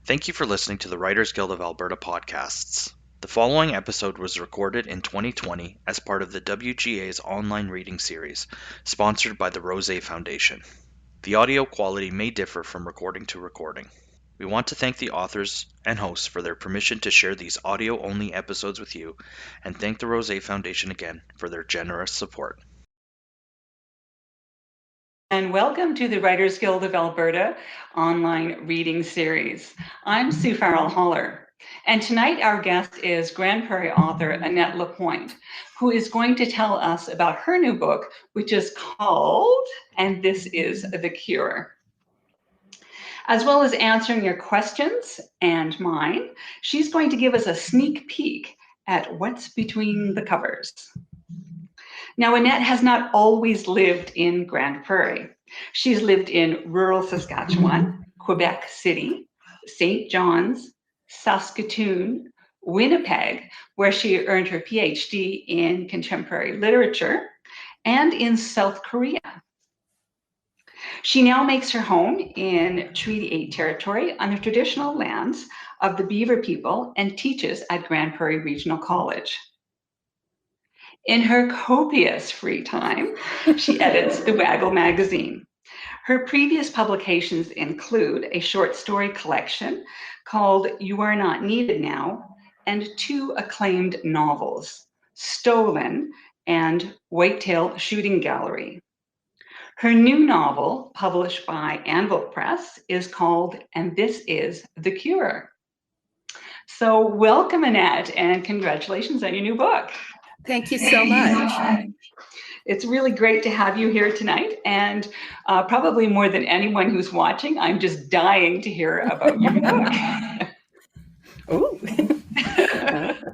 Thank you for listening to the Writers Guild of Alberta podcasts. The following episode was recorded in 2020 as part of the WGA's online reading series, sponsored by the Rosé Foundation. The audio quality may differ from recording to recording. We want to thank the authors and hosts for their permission to share these audio-only episodes with you, and thank the Rosé Foundation again for their generous support. And welcome to the Writers Guild of Alberta online reading series. I'm Sue Farrell Holler, and tonight our guest is Grande Prairie author Annette Lapointe, who is going to tell us about her new book, which is called And This Is the Cure. As well as answering your questions and mine, she's going to give us a sneak peek at what's between the covers. Now, Annette has not always lived in Grande Prairie. She's lived in rural Saskatchewan, Quebec City, St. John's, Saskatoon, Winnipeg, where she earned her PhD in contemporary literature, and in South Korea. She now makes her home in Treaty 8 territory on the traditional lands of the Beaver people and teaches at Grande Prairie Regional College. In her copious free time, she edits the Waggle magazine. Her previous publications include a short story collection called You Are Not Needed Now, and 2 acclaimed novels, Stolen and Whitetail Shooting Gallery. Her new novel, published by Anvil Press, is called And This Is the Cure. So welcome, Annette, and congratulations on your new book. Thank you so much. It's really great to have you here tonight, and probably more than anyone who's watching, I'm just dying to hear about your book. Oh,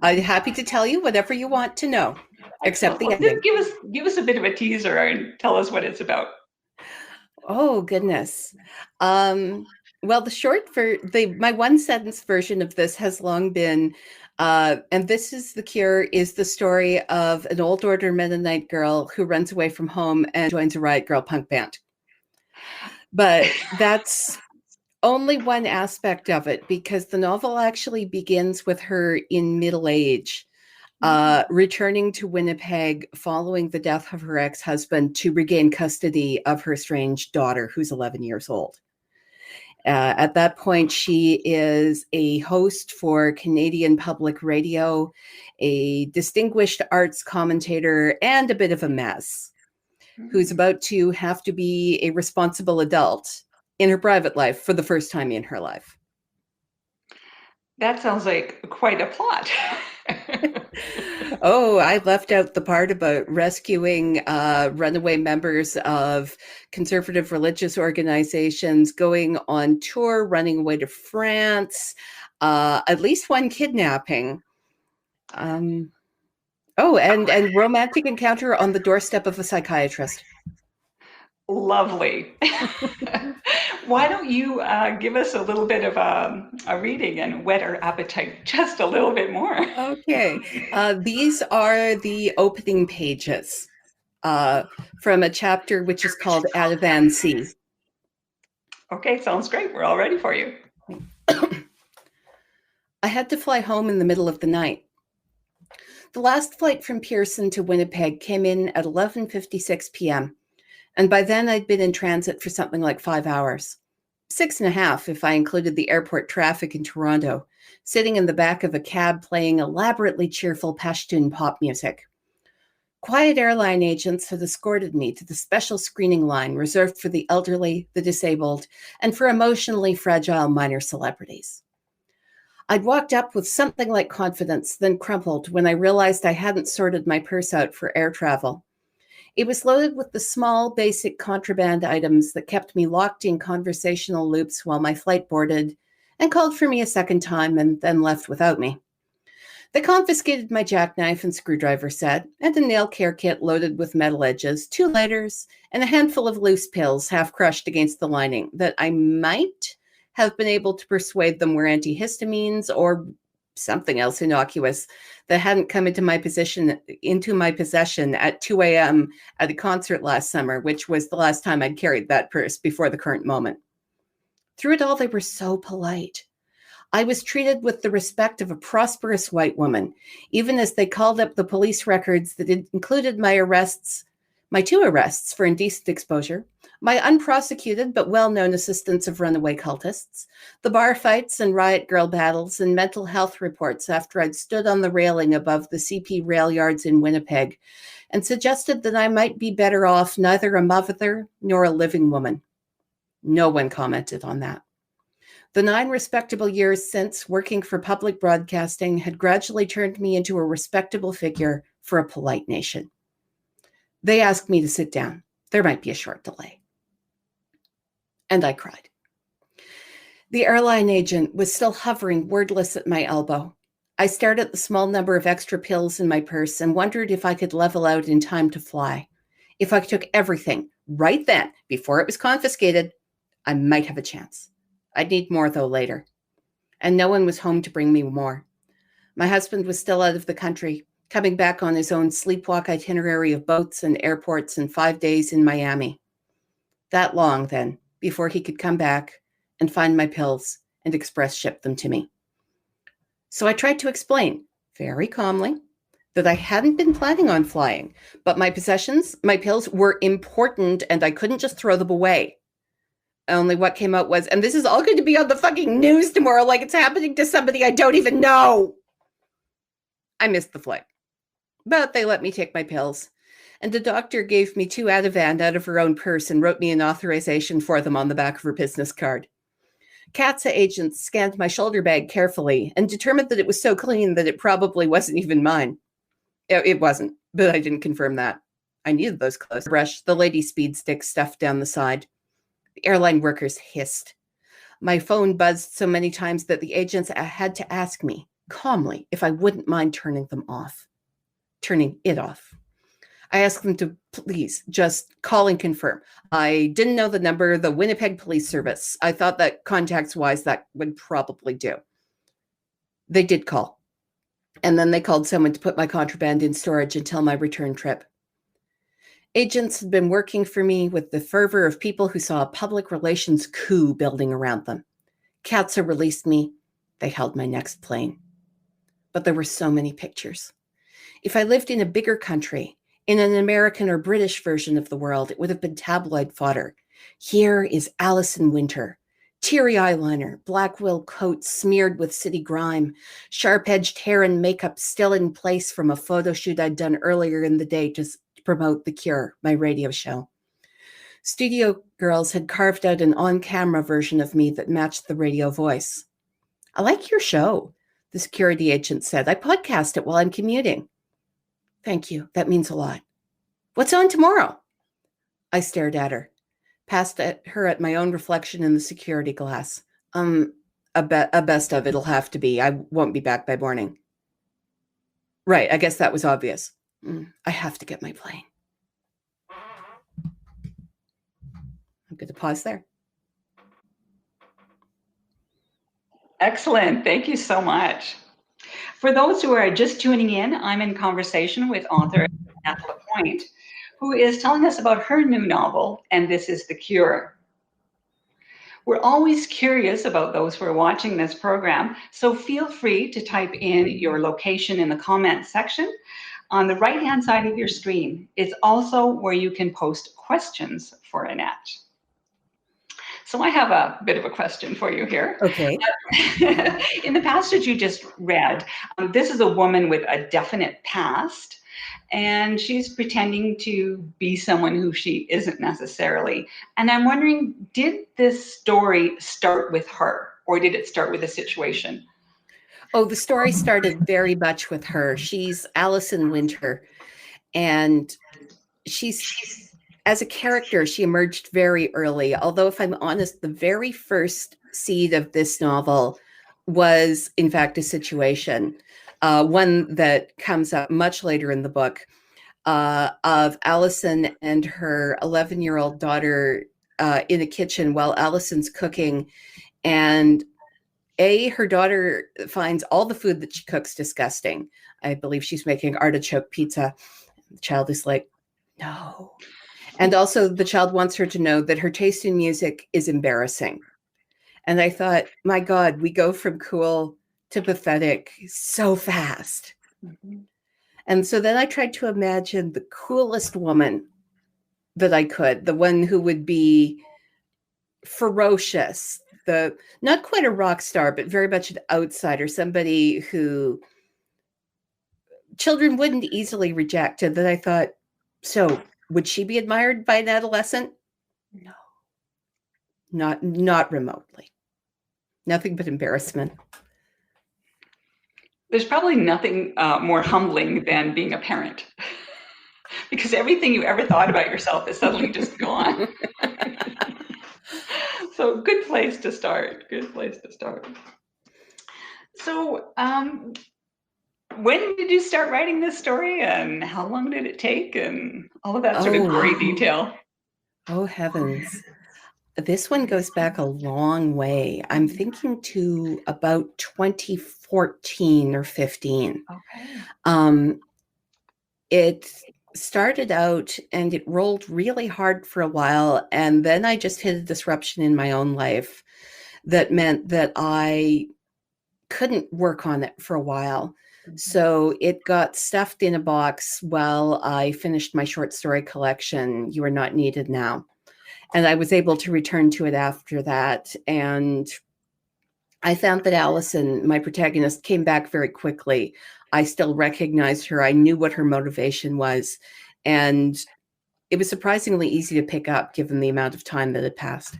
I'm happy to tell you whatever you want to know, except the ending. Give us a bit of a teaser and tell us what it's about. Oh goodness. Well, my one sentence version of this has long been. And This Is the Cure is the story of an old order Mennonite girl who runs away from home and joins a riot girl punk band. But that's only one aspect of it, because the novel actually begins with her in middle age, returning to Winnipeg following the death of her ex-husband to regain custody of her estranged daughter, who's 11 years old. At that point, she is a host for Canadian Public Radio, a distinguished arts commentator, and a bit of a mess, who's about to have to be a responsible adult in her private life for the first time in her life. That sounds like quite a plot. Oh, I left out the part about rescuing runaway members of conservative religious organizations, going on tour, running away to France, at least one kidnapping. And romantic encounter on the doorstep of a psychiatrist. Lovely. Why don't you give us a little bit of a reading and whet our appetite just a little bit more? Okay. These are the opening pages from a chapter which is called Ativan Sea. Okay, sounds great. We're all ready for you. I had to fly home in the middle of the night. The last flight from Pearson to Winnipeg came in at 11:56 p.m. And by then I'd been in transit for something like 5 hours. 6.5 if I included the airport traffic in Toronto, sitting in the back of a cab playing elaborately cheerful Pashtun pop music. Quiet airline agents had escorted me to the special screening line reserved for the elderly, the disabled, and for emotionally fragile minor celebrities. I'd walked up with something like confidence, then crumpled when I realized I hadn't sorted my purse out for air travel. It was loaded with the small, basic contraband items that kept me locked in conversational loops while my flight boarded, and called for me a second time and then left without me. They confiscated my jackknife and screwdriver set, and a nail care kit loaded with metal edges, 2 lighters, and a handful of loose pills half crushed against the lining that I might have been able to persuade them were antihistamines or something else innocuous that hadn't come into my possession at 2 a.m. at a concert last summer, which was the last time I'd carried that purse before the current moment. Through it all, they were so polite. I was treated with the respect of a prosperous white woman, even as they called up the police records that included my two arrests for indecent exposure, my unprosecuted but well-known assistance of runaway cultists, the bar fights and riot girl battles, and mental health reports after I'd stood on the railing above the CP rail yards in Winnipeg and suggested that I might be better off neither a mother nor a living woman. No one commented on that. The 9 respectable years since working for public broadcasting had gradually turned me into a respectable figure for a polite nation. They asked me to sit down. There might be a short delay. And I cried. The airline agent was still hovering wordless at my elbow. I stared at the small number of extra pills in my purse and wondered if I could level out in time to fly. If I took everything right then, before it was confiscated, I might have a chance. I'd need more, though, later. And no one was home to bring me more. My husband was still out of the country, coming back on his own sleepwalk itinerary of boats and airports and 5 days in Miami. That long, then, before he could come back and find my pills and express ship them to me. So I tried to explain, very calmly, that I hadn't been planning on flying, but my possessions, my pills, were important and I couldn't just throw them away. Only what came out was, and this is all going to be on the fucking news tomorrow like it's happening to somebody I don't even know. I missed the flight. But they let me take my pills. And the doctor gave me 2 Ativan out of her own purse and wrote me an authorization for them on the back of her business card. CATSA agents scanned my shoulder bag carefully and determined that it was so clean that it probably wasn't even mine. It wasn't, but I didn't confirm that. I needed those clothes. Brush, the lady speed stick stuffed down the side. The airline workers hissed. My phone buzzed so many times that the agents had to ask me, calmly, if I wouldn't mind turning it off. I asked them to please just call and confirm. I didn't know the number, the Winnipeg Police Service. I thought that contacts-wise, that would probably do. They did call. And then they called someone to put my contraband in storage until my return trip. Agents had been working for me with the fervor of people who saw a public relations coup building around them. CATSA released me. They held my next plane. But there were so many pictures. If I lived in a bigger country, in an American or British version of the world, it would have been tabloid fodder. Here is Alison Winter. Teary eyeliner, black wool coat smeared with city grime, sharp-edged hair and makeup still in place from a photo shoot I'd done earlier in the day to promote The Cure, my radio show. Studio girls had carved out an on-camera version of me that matched the radio voice. I like your show, the security agent said. I podcast it while I'm commuting. Thank you. That means a lot. What's on tomorrow? I stared at her, passed at her at my own reflection in the security glass. A best of it'll have to be. I won't be back by morning. Right. I guess that was obvious. I have to get my plane. I'm going to pause there. Excellent. Thank you so much. For those who are just tuning in, I'm in conversation with author Annette Lapointe, who is telling us about her new novel, and this is The Cure. We're always curious about those who are watching this program, so feel free to type in your location in the comments section. On the right-hand side of your screen is also where you can post questions for Annette. So I have a bit of a question for you here. Okay. In the passage you just read, this is a woman with a definite past, and she's pretending to be someone who she isn't necessarily. And I'm wondering, did this story start with her, or did it start with a situation? Oh, the story started very much with her. She's Alison Winter, and she's, as a character, she emerged very early. Although, if I'm honest, the very first seed of this novel was, in fact, a situation, one that comes up much later in the book, of Alison and her 11-year-old daughter in a kitchen while Alison's cooking, and her daughter finds all the food that she cooks disgusting. I believe she's making artichoke pizza. The child is like, no. And also the child wants her to know that her taste in music is embarrassing. And I thought, my God, we go from cool to pathetic so fast. Mm-hmm. And so then I tried to imagine the coolest woman that I could, the one who would be ferocious, the not quite a rock star, but very much an outsider, somebody who children wouldn't easily reject. And then I thought, so would she be admired by an adolescent? No, not remotely. Nothing but embarrassment. There's probably nothing more humbling than being a parent, because everything you ever thought about yourself is suddenly just gone. So good place to start. Good place to start. So when did you start writing this story, and how long did it take, and all of that sort of gory detail? Oh, heavens. This one goes back a long way. I'm thinking to about 2014 or 15. Okay. It started out and it rolled really hard for a while. And then I just hit a disruption in my own life that meant that I couldn't work on it for a while. So it got stuffed in a box while I finished my short story collection, You Are Not Needed Now. And I was able to return to it after that. And I found that Allison, my protagonist, came back very quickly. I still recognized her. I knew what her motivation was. And it was surprisingly easy to pick up given the amount of time that had passed.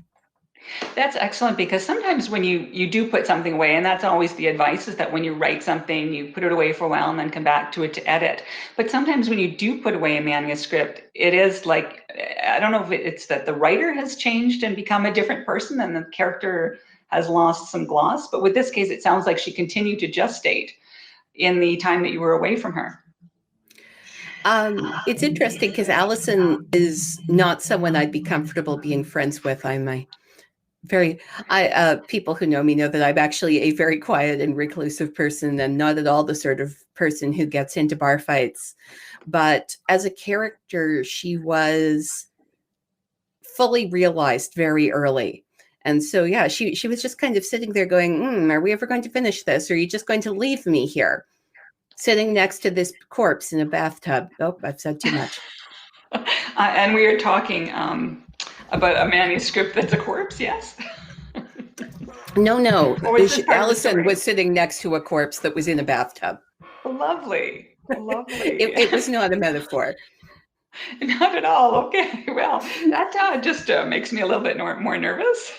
That's excellent, because sometimes when you do put something away, and that's always the advice, is that when you write something, you put it away for a while and then come back to it to edit. But sometimes when you do put away a manuscript, it is like, I don't know if it's that the writer has changed and become a different person and the character has lost some gloss. But with this case, it sounds like she continued to gestate in the time that you were away from her. It's interesting because Allison is not someone I'd be comfortable being friends with. I'm people who know me know that I'm actually a very quiet and reclusive person and not at all the sort of person who gets into bar fights. But as a character, she was fully realized very early. And so, yeah, she was just kind of sitting there going, are we ever going to finish this? Or are you just going to leave me here, sitting next to this corpse in a bathtub? Oh, I've said too much. And we are talking about a manuscript that's a corpse, yes? No. Allison was sitting next to a corpse that was in a bathtub. Lovely. It was not a metaphor. Not at all. Okay. Well, that just makes me a little bit more nervous.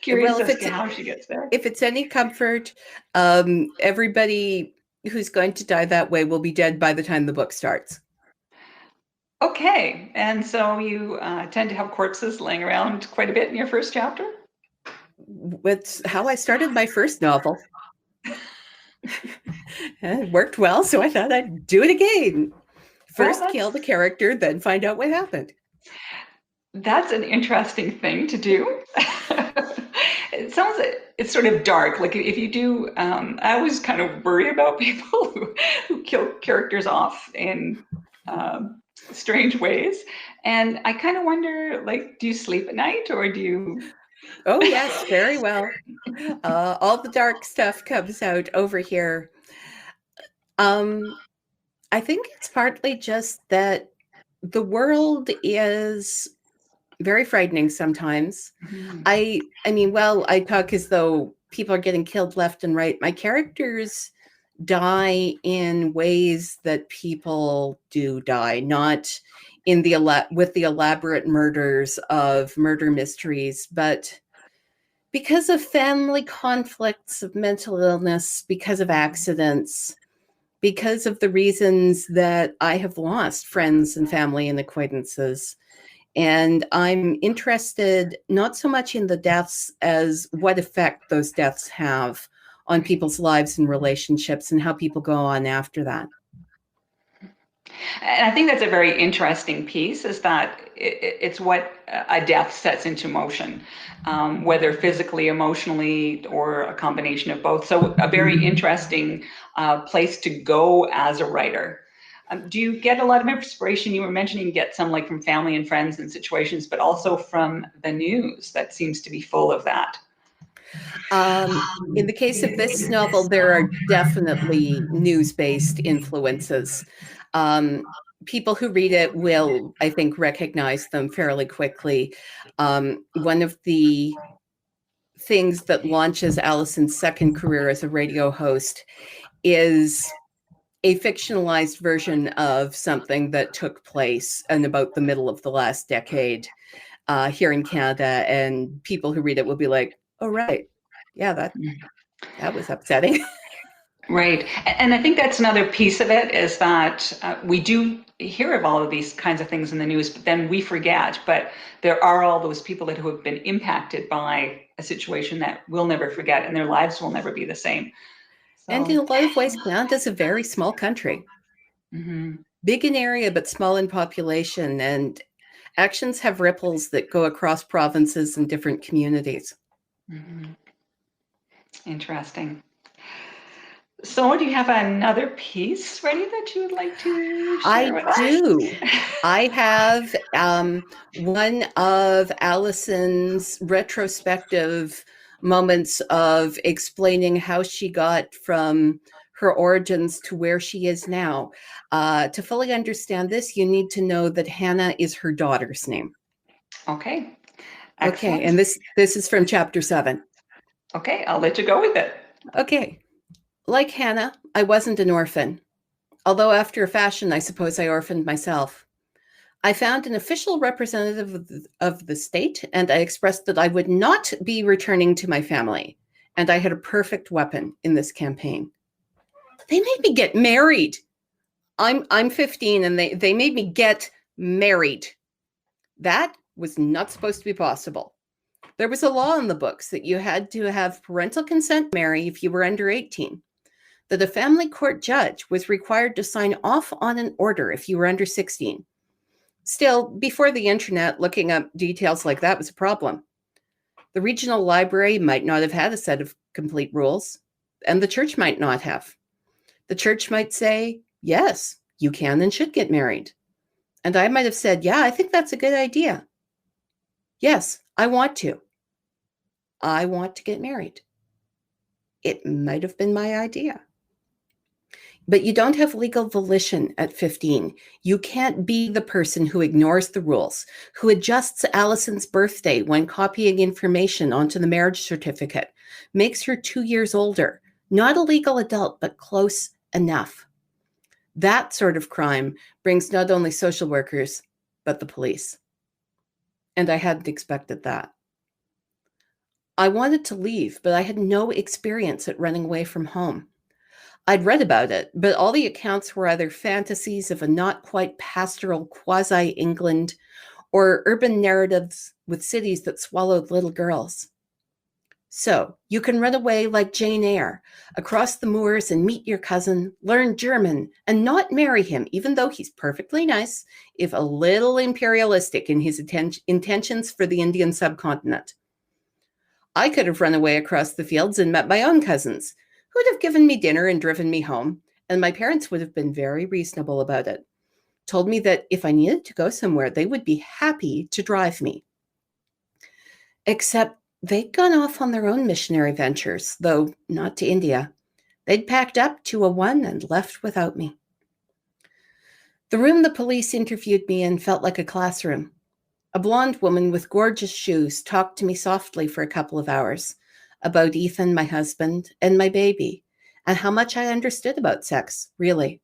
Curious as to how she gets there. If it's any comfort, everybody who's going to die that way will be dead by the time the book starts. Okay. And so you tend to have corpses laying around quite a bit in your first chapter? That's how I started my first novel. It worked well, so I thought I'd do it again. First kill the character, then find out what happened. That's an interesting thing to do. It sounds it's sort of dark. Like if you do, I always kind of worry about people who kill characters off in strange ways. And I kind of wonder, like, do you sleep at night or do you? Oh, yes, very well. All the dark stuff comes out over here. I think it's partly just that the world is very frightening sometimes. Mm-hmm. I mean, well, I talk as though people are getting killed left and right. My characters die in ways that people do die, not in with the elaborate murders of murder mysteries, but because of family conflicts, of mental illness, because of accidents, because of the reasons that I have lost friends and family and acquaintances. And I'm interested not so much in the deaths as what effect those deaths have on people's lives and relationships and how people go on after that. And I think that's a very interesting piece, is that it's what a death sets into motion, whether physically, emotionally, or a combination of both. So a very interesting place to go as a writer. Do you get a lot of inspiration? You were mentioning you get some from family and friends and situations, but also from the news that seems to be full of that. In the case of this novel, there are definitely news-based influences. People who read it will, I think, recognize them fairly quickly. One of the things that launches Allison's second career as a radio host is a fictionalized version of something that took place in about the middle of the last decade here in Canada, and people who read it will be like, oh, right. Yeah, that was upsetting. Right. And I think that's another piece of it is that we do hear of all of these kinds of things in the news, but then we forget. But there are all those people who have been impacted by a situation that we'll never forget, and their lives will never be the same. So, and in a lot of ways, Canada's a very small country. Big in area, but small in population. And actions have ripples that go across provinces and different communities. Interesting. So do you have another piece ready that you would like to share with us? I do. I have one of Allison's retrospective moments of explaining how she got from her origins to where she is now. To fully understand this, you need to know that Hannah is her daughter's name. Okay. Excellent. Okay, and this is from chapter 7. Okay, I'll let you go with it. Okay. Like Hannah, I wasn't an orphan, although after a fashion, I suppose I orphaned myself. I found an official representative of the state, and I expressed that I would not be returning to my family, and I had a perfect weapon in this campaign. They made me get married. I'm 15, and they made me get married. That was not supposed to be possible. There was a law in the books that you had to have parental consent to marry if you were under 18. That a family court judge was required to sign off on an order if you were under 16. Still, before the internet, looking up details like that was a problem. The regional library might not have had a set of complete rules, and the church might not have. The church might say, yes, you can and should get married. And I might have said, yeah, I think that's a good idea. Yes, I want to. I want to get married. It might have been my idea. But you don't have legal volition at 15. You can't be the person who ignores the rules, who adjusts Allison's birthday when copying information onto the marriage certificate, makes her 2 years older, not a legal adult, but close enough. That sort of crime brings not only social workers, but the police. And I hadn't expected that. I wanted to leave, but I had no experience at running away from home. I'd read about it, but all the accounts were either fantasies of a not quite pastoral quasi-England or urban narratives with cities that swallowed little girls. So you can run away like Jane Eyre, across the moors and meet your cousin, learn German, and not marry him, even though he's perfectly nice, if a little imperialistic in his intentions for the Indian subcontinent. I could have run away across the fields and met my own cousins, who would have given me dinner and driven me home, and my parents would have been very reasonable about it. Told me that if I needed to go somewhere, they would be happy to drive me. Except they'd gone off on their own missionary ventures, though not to India. They'd packed up 201 and left without me. The room the police interviewed me in felt like a classroom. A blonde woman with gorgeous shoes talked to me softly for a couple of hours about Ethan, my husband, and my baby, and how much I understood about sex, really.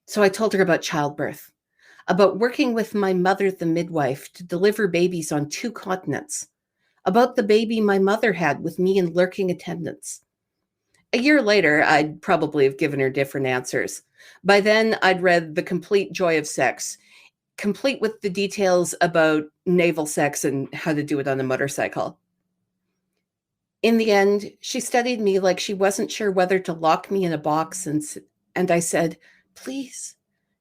So I told her about childbirth, about working with my mother, the midwife, to deliver babies on 2 continents, about the baby my mother had with me in lurking attendance. A year later, I'd probably have given her different answers. By then, I'd read The Complete Joy of Sex, complete with the details about naval sex and how to do it on a motorcycle. In the end, she studied me like she wasn't sure whether to lock me in a box, and I said, please,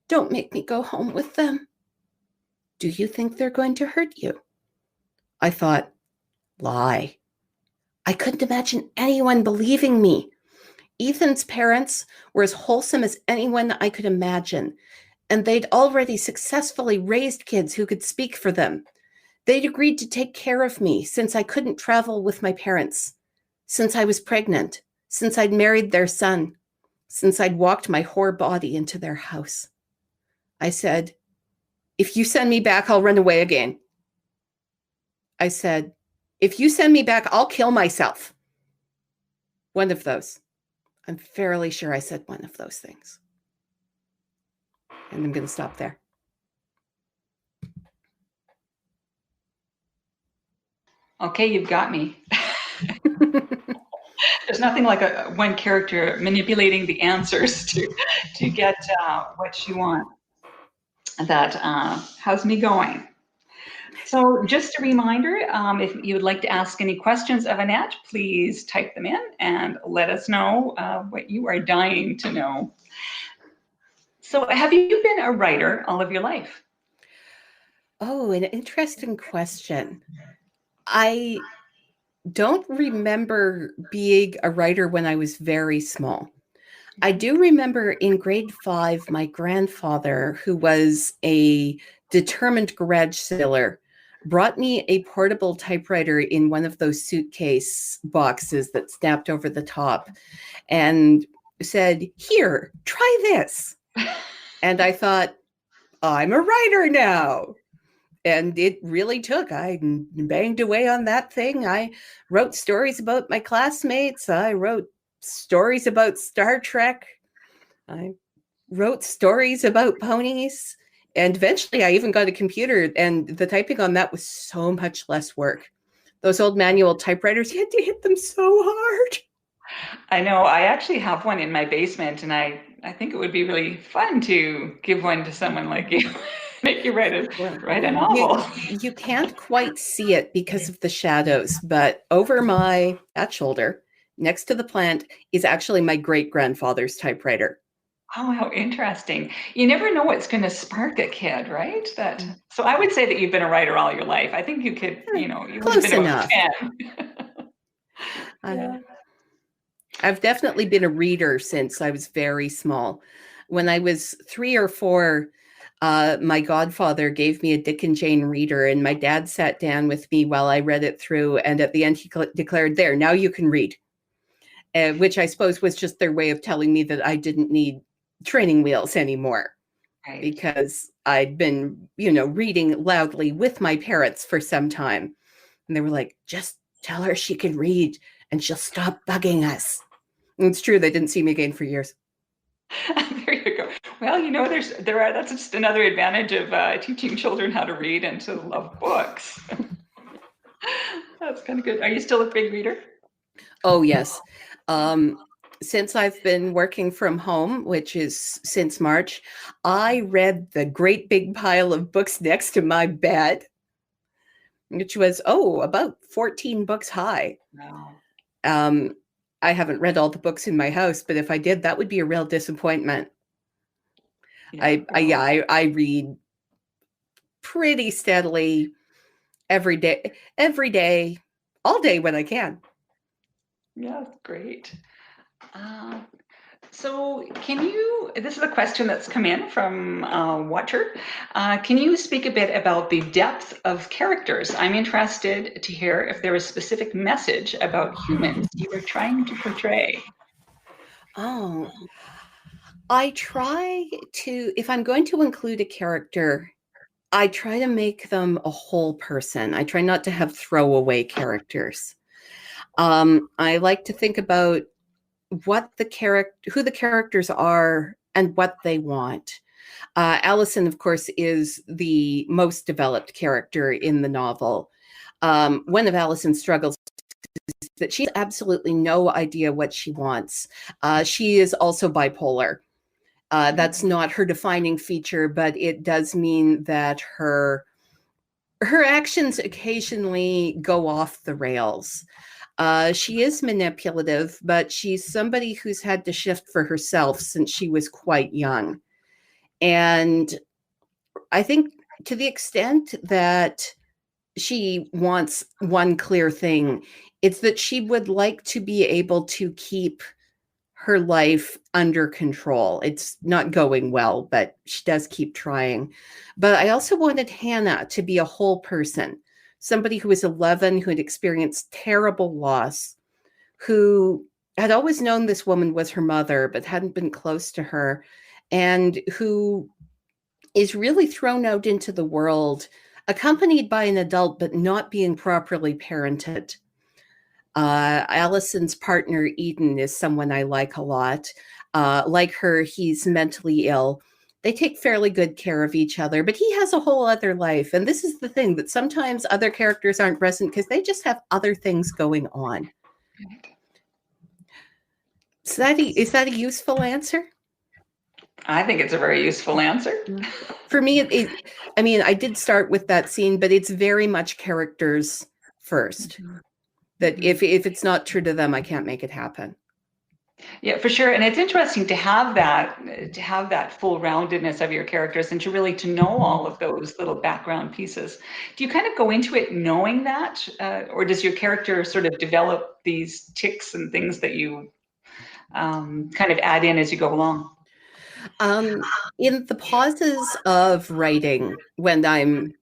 don't make me go home with them. Do you think they're going to hurt you? I thought, lie. I couldn't imagine anyone believing me. Ethan's parents were as wholesome as anyone I could imagine, and they'd already successfully raised kids who could speak for them. They'd agreed to take care of me since I couldn't travel with my parents, since I was pregnant, since I'd married their son, since I'd walked my whore body into their house. I said, if you send me back, I'll run away again. I said, if you send me back, I'll kill myself. One of those. I'm fairly sure I said one of those things. And I'm going to stop there. Okay, you've got me. There's nothing like one character manipulating the answers to get what you want. That has me going. So just a reminder, if you would like to ask any questions of Annette, please type them in and let us know what you are dying to know. So have you been a writer all of your life? Oh, an interesting question. I don't remember being a writer when I was very small. I do remember in grade 5, my grandfather, who was a determined garage sailor, brought me a portable typewriter in one of those suitcase boxes that snapped over the top and said, here, try this. And I thought, I'm a writer now. And it really took. I banged away on that thing. I wrote stories about my classmates. I wrote stories about Star Trek. I wrote stories about ponies. And eventually I even got a computer, and the typing on that was so much less work. Those old manual typewriters, you had to hit them so hard. I know. I actually have one in my basement, and I think it would be really fun to give one to someone like you. Make you write a novel. You can't quite see it because of the shadows, but over my shoulder, next to the plant, is actually my great-grandfather's typewriter. Oh, how interesting. You never know what's going to spark a kid, right? So I would say that you've been a writer all your life. I think you could, you close enough. 10. Yeah. I've definitely been a reader since I was very small. When I was 3 or 4, my godfather gave me a Dick and Jane reader, and my dad sat down with me while I read it through. And at the end, he declared, there, now you can read, which I suppose was just their way of telling me that I didn't need training wheels anymore. Right. Because I'd been, reading loudly with my parents for some time. And they were like, just tell her she can read and she'll stop bugging us. And it's true. They didn't see me again for years. There you go. Well, that's just another advantage of teaching children how to read and to love books. That's kind of good. Are you still a big reader? Oh, yes. Since I've been working from home, which is since March, I read the great big pile of books next to my bed, which was, about 14 books high. Wow. I haven't read all the books in my house, but if I did, that would be a real disappointment. Yeah, I read pretty steadily every day, all day when I can. Yeah, great. So this is a question that's come in from a watcher. Can you speak a bit about the depth of characters? I'm interested to hear if there is a specific message about humans you were trying to portray. Oh, I try to, if I'm going to include a character, I try to make them a whole person. I try not to have throwaway characters. I like to think about who the characters are and what they want. Allison, of course, is the most developed character in the novel. One of Allison's struggles is that she has absolutely no idea what she wants. She is also bipolar. That's not her defining feature, but it does mean that her actions occasionally go off the rails. She is manipulative, but she's somebody who's had to shift for herself since she was quite young. And I think to the extent that she wants one clear thing, it's that she would like to be able to keep her life under control. It's not going well, but she does keep trying. But I also wanted Hannah to be a whole person. somebody who was 11, who had experienced terrible loss, who had always known this woman was her mother, but hadn't been close to her, and who is really thrown out into the world, accompanied by an adult, but not being properly parented. Allison's partner, Eden, is someone I like a lot. Like her, he's mentally ill. They take fairly good care of each other, but he has a whole other life. And this is the thing, that sometimes other characters aren't present because they just have other things going on. Is that a useful answer? I think it's a very useful answer. For me, I did start with that scene, but it's very much characters first. That if it's not true to them, I can't make it happen. Yeah, for sure. And it's interesting to have that full roundedness of your characters and to know all of those little background pieces. Do you kind of go into it knowing that, or does your character sort of develop these tics and things that you kind of add in as you go along? In the pauses of writing, when I'm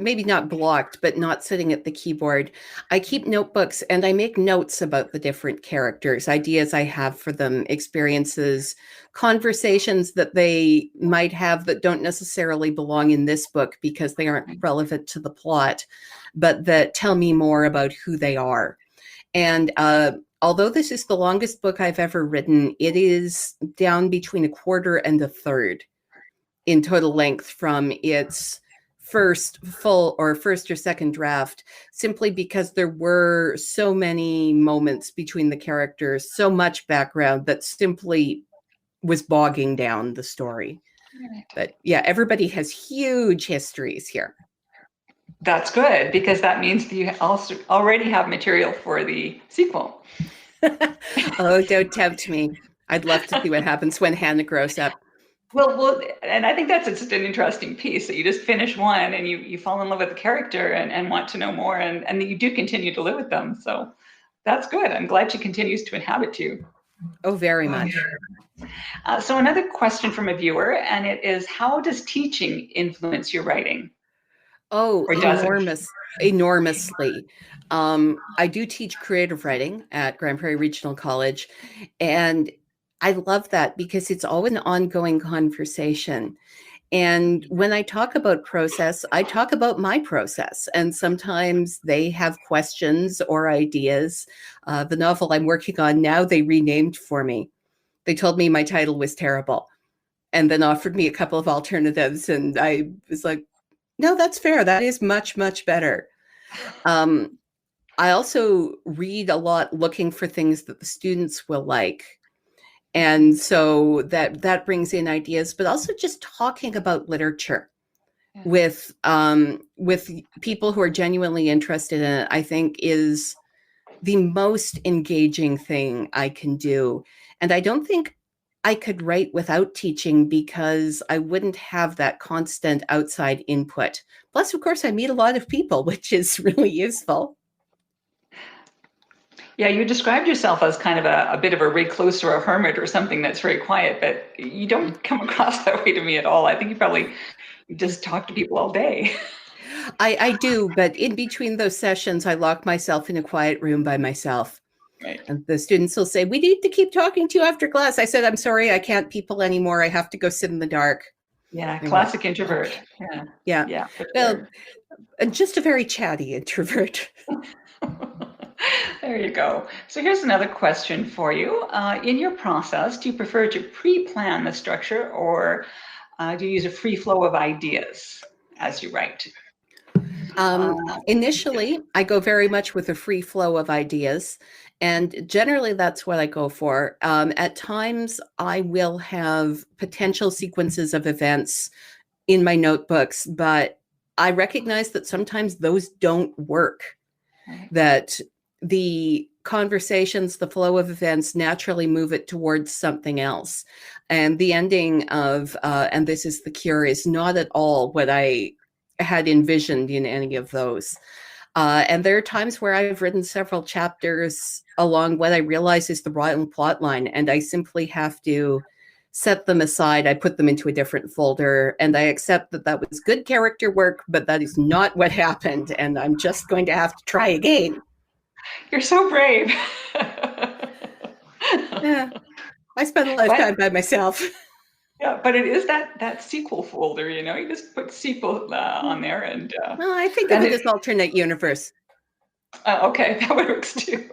maybe not blocked, but not sitting at the keyboard, I keep notebooks and I make notes about the different characters, ideas I have for them, experiences, conversations that they might have that don't necessarily belong in this book because they aren't relevant to the plot, but that tell me more about who they are. And although this is the longest book I've ever written, it is down between a quarter and a third in total length from its first or second draft, simply because there were so many moments between the characters, so much background that simply was bogging down the story. Right. But yeah, everybody has huge histories here. That's good, because that means that you also already have material for the sequel. Oh, don't tempt me. I'd love to see what happens when Hannah grows up. Well, and I think that's just an interesting piece, that you just finish one and you fall in love with the character and want to know more, and that you do continue to live with them. So that's good. I'm glad she continues to inhabit you. Oh, very much. So another question from a viewer, and it is, how does teaching influence your writing? Oh, enormously. I do teach creative writing at Grande Prairie Regional College, and I love that because it's always an ongoing conversation. And when I talk about process, I talk about my process. And sometimes they have questions or ideas. The novel I'm working on now, they renamed for me. They told me my title was terrible and then offered me a couple of alternatives. And I was like, no, that's fair. That is much, much better. I also read a lot looking for things that the students will like. And so that brings in ideas, but also just talking about literature with people who are genuinely interested in it, I think is the most engaging thing I can do. And I don't think I could write without teaching because I wouldn't have that constant outside input. Plus, of course, I meet a lot of people, which is really useful. Yeah, you described yourself as kind of a bit of a recluse or a hermit or something that's very quiet, but you don't come across that way to me at all. I think you probably just talk to people all day. I do, but in between those sessions, I lock myself in a quiet room by myself. Right. And the students will say, we need to keep talking to you after class. I said, I'm sorry, I can't people anymore. I have to go sit in the dark. Yeah, classic introvert. Yeah. Well, just a very chatty introvert. There you go. So here's another question for you. In your process, do you prefer to pre-plan the structure, or do you use a free flow of ideas as you write? Initially, I go very much with a free flow of ideas, and generally that's what I go for. At times, I will have potential sequences of events in my notebooks, but I recognize that sometimes those don't work, that the conversations, the flow of events naturally move it towards something else. And the ending of, and this is the cure, is not at all what I had envisioned in any of those. And there are times where I've written several chapters along what I realize is the wrong plot line, and I simply have to set them aside. I put them into a different folder, and I accept that that was good character work, but that is not what happened, and I'm just going to have to try again. You're so brave. Yeah, I spent a lot of time by myself. Yeah, but it is that sequel folder, you know. You just put sequel on there, and well, I think of it as alternate universe. Okay, that works too.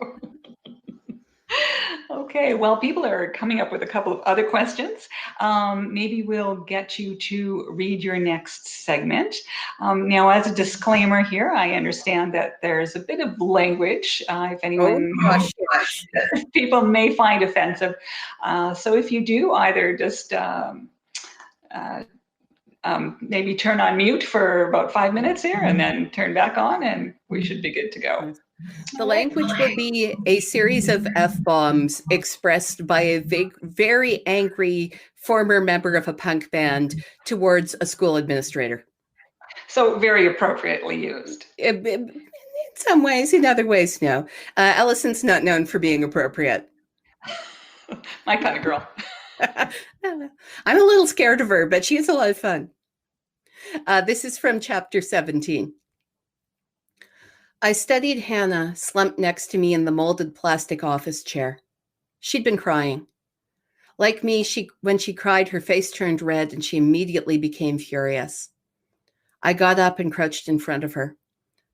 Okay, well, people are coming up with a couple of other questions. Maybe we'll get you to read your next segment. Now, as a disclaimer here, I understand that there's a bit of language, if anyone, people may find offensive. So if you do, either just maybe turn on mute for about 5 minutes here and then turn back on, and we should be good to go. The language will be a series of F-bombs expressed by a very angry former member of a punk band towards a school administrator. So very appropriately used. In some ways, in other ways, no. Allison's not known for being appropriate. My kind of girl. I'm a little scared of her, but she is a lot of fun. This is from chapter 17. I studied Hannah slumped next to me in the molded plastic office chair. She'd been crying. Like me, when she cried, her face turned red and she immediately became furious. I got up and crouched in front of her.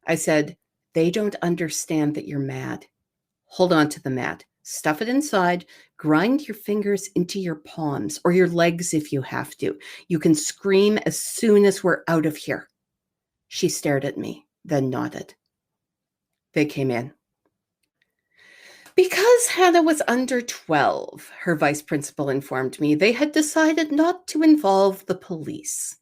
I said, "They don't understand that you're mad. Hold on to the mat. Stuff it inside. Grind your fingers into your palms or your legs if you have to. You can scream as soon as we're out of here." She stared at me, then nodded. They came in. Because Hannah was under 12, her vice principal informed me, they had decided not to involve the police.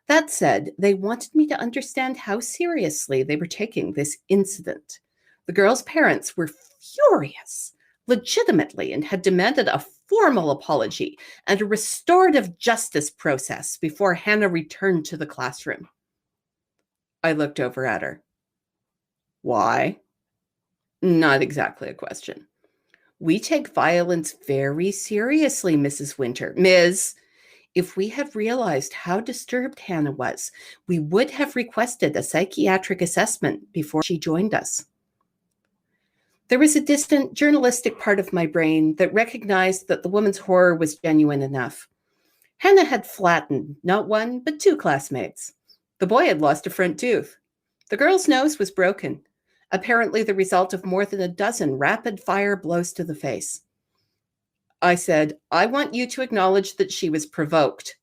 That said, they wanted me to understand how seriously they were taking this incident. The girl's parents were furious, legitimately, and had demanded a formal apology and a restorative justice process before Hannah returned to the classroom. I looked over at her. Why? Not exactly a question. We take violence very seriously, Mrs. Winter. Ms., if we had realized how disturbed Hannah was, we would have requested a psychiatric assessment before she joined us. There was a distant journalistic part of my brain that recognized that the woman's horror was genuine enough. Hannah had flattened not one, but two classmates. The boy had lost a front tooth. The girl's nose was broken, apparently the result of more than a dozen rapid-fire blows to the face. I said, I want you to acknowledge that she was provoked.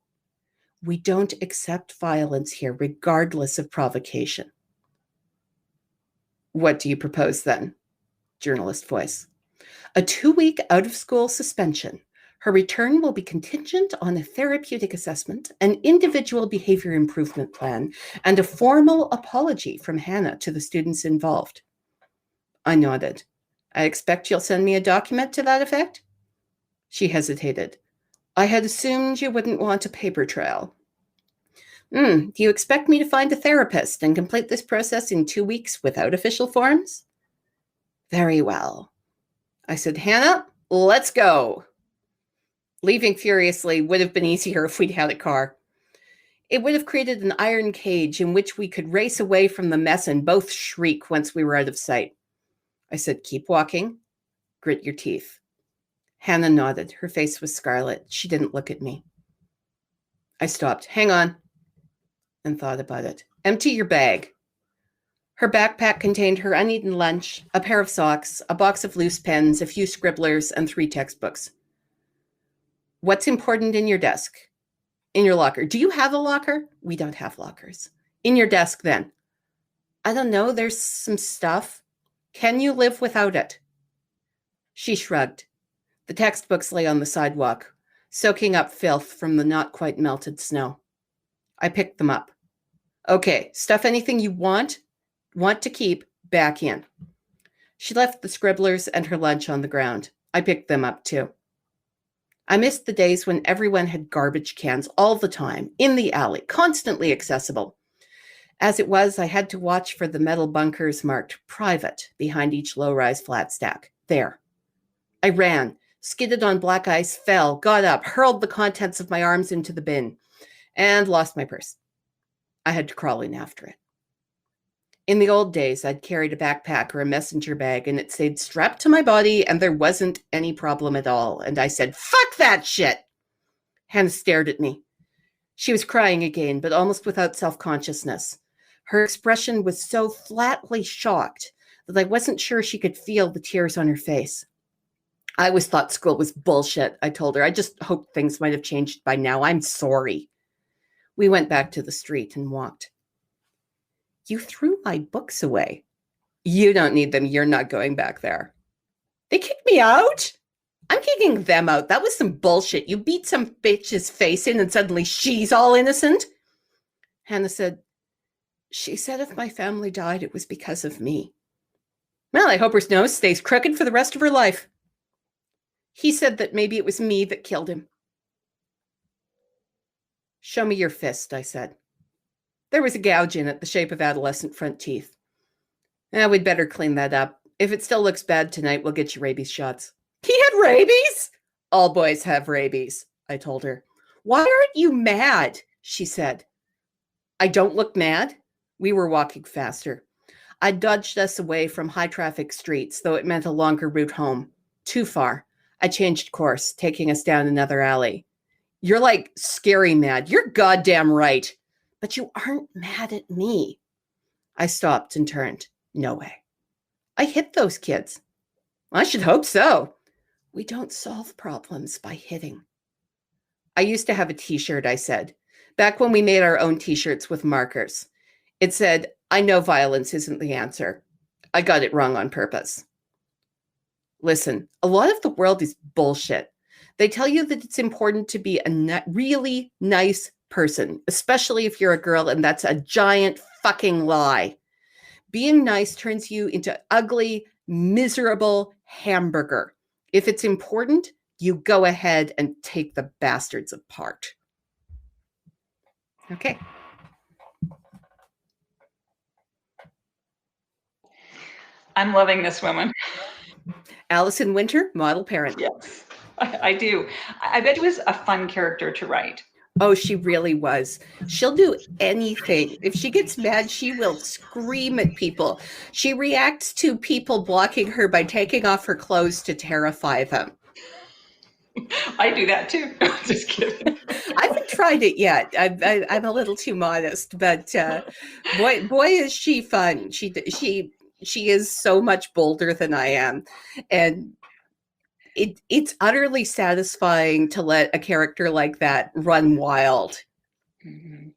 We don't accept violence here, regardless of provocation. What do you propose then? Journalist voice. A 2-week out-of-school suspension. Her return will be contingent on a therapeutic assessment, an individual behavior improvement plan, and a formal apology from Hannah to the students involved. I nodded. I expect you'll send me a document to that effect? She hesitated. I had assumed you wouldn't want a paper trail. Do you expect me to find a therapist and complete this process in 2 weeks without official forms? Very well. I said, Hannah, let's go. Leaving furiously would have been easier if we'd had a car. It would have created an iron cage in which we could race away from the mess and both shriek once we were out of sight. I said, keep walking. Grit your teeth. Hannah nodded. Her face was scarlet. She didn't look at me. I stopped. Hang on. And thought about it. Empty your bag. Her backpack contained her uneaten lunch, a pair of socks, a box of loose pens, a few scribblers, and 3 textbooks. What's important in your desk? In your locker. Do you have a locker? We don't have lockers. In your desk, then. I don't know. There's some stuff. Can you live without it? She shrugged. The textbooks lay on the sidewalk, soaking up filth from the not quite melted snow. I picked them up. Okay, stuff anything you want to keep back in. She left the scribblers and her lunch on the ground. I picked them up too. I missed the days when everyone had garbage cans all the time, in the alley, constantly accessible. As it was, I had to watch for the metal bunkers marked private behind each low-rise flat stack. There. I ran, skidded on black ice, fell, got up, hurled the contents of my arms into the bin, and lost my purse. I had to crawl in after it. In the old days, I'd carried a backpack or a messenger bag, and it stayed strapped to my body, and there wasn't any problem at all. And I said, "Fuck that shit!" Hannah stared at me. She was crying again, but almost without self-consciousness. Her expression was so flatly shocked that I wasn't sure she could feel the tears on her face. I always thought school was bullshit, I told her. I just hoped things might have changed by now. I'm sorry. We went back to the street and walked. "You threw my books away." "You don't need them. You're not going back there." "They kicked me out." "I'm kicking them out. That was some bullshit. You beat some bitch's face in and suddenly she's all innocent." Hannah said, "She said if my family died, it was because of me." "Well, I hope her nose stays crooked for the rest of her life." "He said that maybe it was me that killed him." "Show me your fist," I said. There was a gouge in it, the shape of adolescent front teeth. We'd better clean that up. If it still looks bad tonight, we'll get you rabies shots." "He had rabies?" "All boys have rabies," I told her. "Why aren't you mad?" she said. I don't look mad. We were walking faster. I dodged us away from high-traffic streets, though it meant a longer route home. Too far. I changed course, taking us down another alley. "You're like scary mad. You're goddamn right. But you aren't mad at me." I stopped and turned. No way. I hit those kids. "I should hope so." "We don't solve problems by hitting." "I used to have a t-shirt," I said, back when we made our own t-shirts with markers. It said, "I know violence isn't the answer. I got it wrong on purpose." Listen, a lot of the world is bullshit. They tell you that it's important to be a really nice person, especially if you're a girl, and that's a giant fucking lie. Being nice turns you into ugly, miserable hamburger. If it's important, you go ahead and take the bastards apart. Okay. I'm loving this woman. Allison Winter, model parent. Yes, I do. I bet it was a fun character to write. Oh, she really was. She'll do anything. If she gets mad, she will scream at people. She reacts to people blocking her by taking off her clothes to terrify them. I do that too. Just kidding. I haven't tried it yet. I'm a little too modest, but boy, is she fun. She is so much bolder than I am, and it's utterly satisfying to let a character like that run wild. Mm-hmm.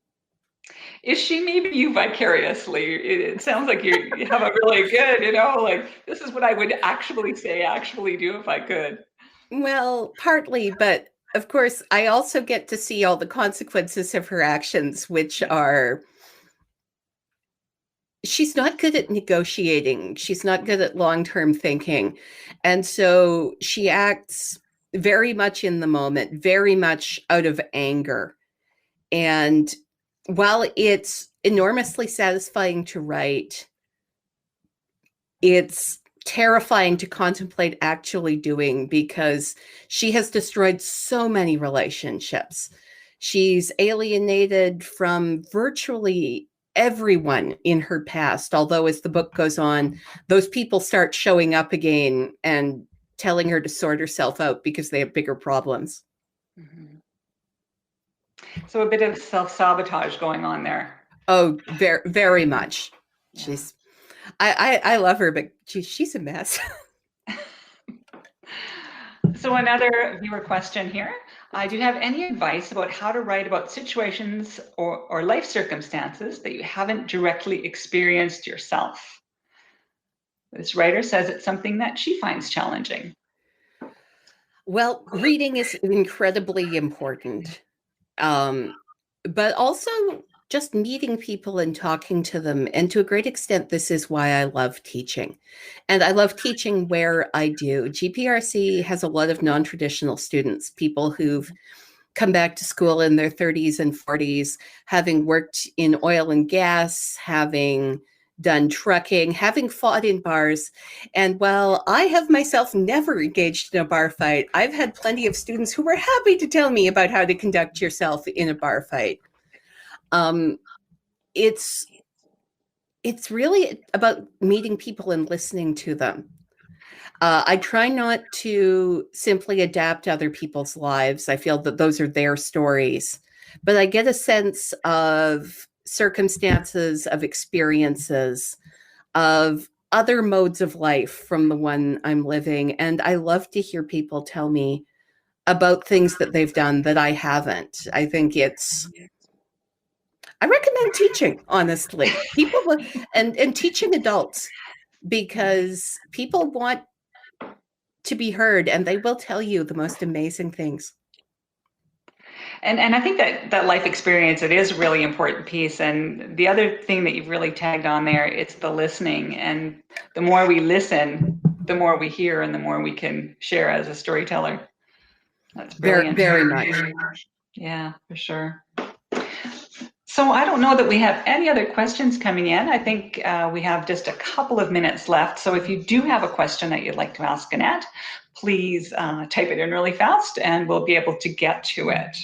Is she maybe you vicariously? It sounds like you have a really good, like, this is what I would actually do if I could. Well, partly, but of course, I also get to see all the consequences of her actions, which are, she's not good at negotiating. She's not good at long-term thinking. And so she acts very much in the moment, very much out of anger. And while it's enormously satisfying to write, it's terrifying to contemplate actually doing, because she has destroyed so many relationships. She's alienated from virtually everyone in her past, although as the book goes on, those people start showing up again and telling her to sort herself out because they have bigger problems. Mm-hmm. So a bit of self-sabotage going on there. Oh, very, very much. Yeah. I love her, but she's a mess. So another viewer question here. Do you have any advice about how to write about situations or life circumstances that you haven't directly experienced yourself? This writer says it's something that she finds challenging. Well, reading is incredibly important. But also just meeting people and talking to them. And to a great extent, this is why I love teaching. And I love teaching where I do. GPRC has a lot of non-traditional students, people who've come back to school in their 30s and 40s, having worked in oil and gas, having done trucking, having fought in bars. And while I have myself never engaged in a bar fight, I've had plenty of students who were happy to tell me about how to conduct yourself in a bar fight. It's really about meeting people and listening to them. I try not to simply adapt other people's lives. I feel that those are their stories, but I get a sense of circumstances, of experiences, of other modes of life from the one I'm living. And I love to hear people tell me about things that they've done that I haven't. I think I recommend teaching, honestly, people and teaching adults, because people want to be heard and they will tell you the most amazing things. And I think that life experience, it is a really important piece. And the other thing that you've really tagged on there, it's the listening. And the more we listen, the more we hear and the more we can share as a storyteller. That's brilliant. Very, very much. Yeah, for sure. So I don't know that we have any other questions coming in. I think we have just a couple of minutes left. So if you do have a question that you'd like to ask Annette, please type it in really fast and we'll be able to get to it.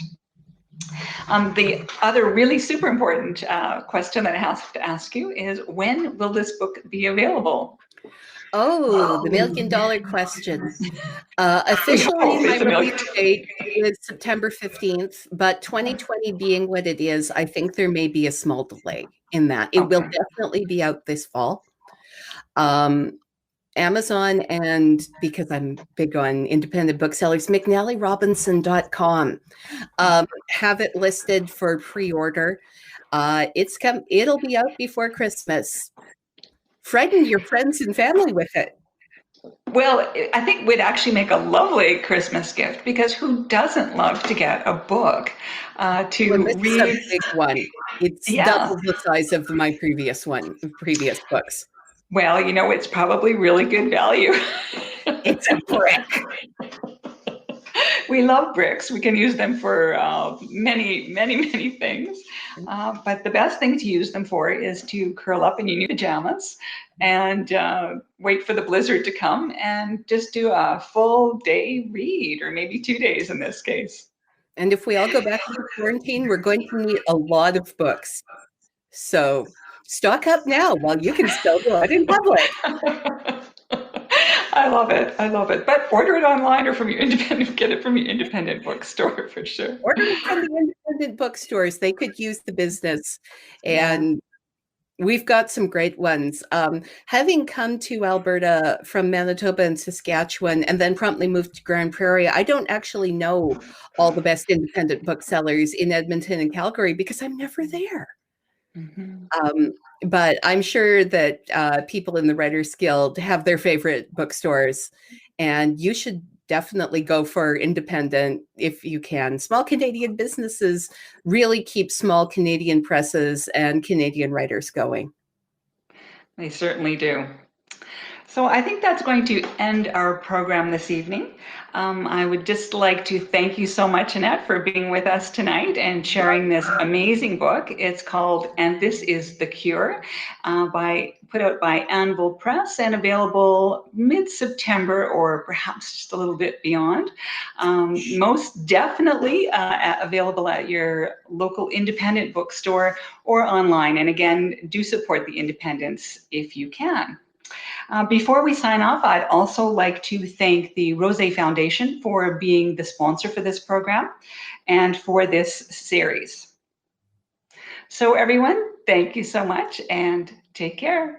The other really super important question that I have to ask you is, when will this book be available? Oh, the $1 million question. Officially, my release date is September 15th, but 2020 being what it is, I think there may be a small delay in that. It will definitely be out this fall. Amazon, and because I'm big on independent booksellers, McNallyRobinson.com have it listed for pre-order. It'll be out before Christmas. Frighten your friends and family with it. Well, I think we'd actually make a lovely Christmas gift, because who doesn't love to get a book to read? It's a big one. It's double the size of my previous books. Well, you know, it's probably really good value. It's a brick. We love bricks. We can use them for many, many, many things. But the best thing to use them for is to curl up in your new pajamas and wait for the blizzard to come and just do a full day read, or maybe 2 days in this case. And if we all go back to quarantine, we're going to need a lot of books. So stock up now while you can still go out in public. I love it. I love it. But order it online or from your get it from your independent bookstore for sure. Order it from the independent bookstores. They could use the business. And we've got some great ones. Having come to Alberta from Manitoba and Saskatchewan and then promptly moved to Grande Prairie, I don't actually know all the best independent booksellers in Edmonton and Calgary because I'm never there. Mm-hmm. But I'm sure that people in the Writers Guild have their favorite bookstores, and you should definitely go for independent if you can. Small Canadian businesses really keep small Canadian presses and Canadian writers going. They certainly do. So I think that's going to end our program this evening. I would just like to thank you so much, Annette, for being with us tonight and sharing this amazing book. It's called "And This Is the Cure," put out by Anvil Press and available mid-September or perhaps just a little bit beyond. Most definitely available at your local independent bookstore or online. And again, do support the independents if you can. Before we sign off, I'd also like to thank the Rosé Foundation for being the sponsor for this program and for this series. So everyone, thank you so much and take care.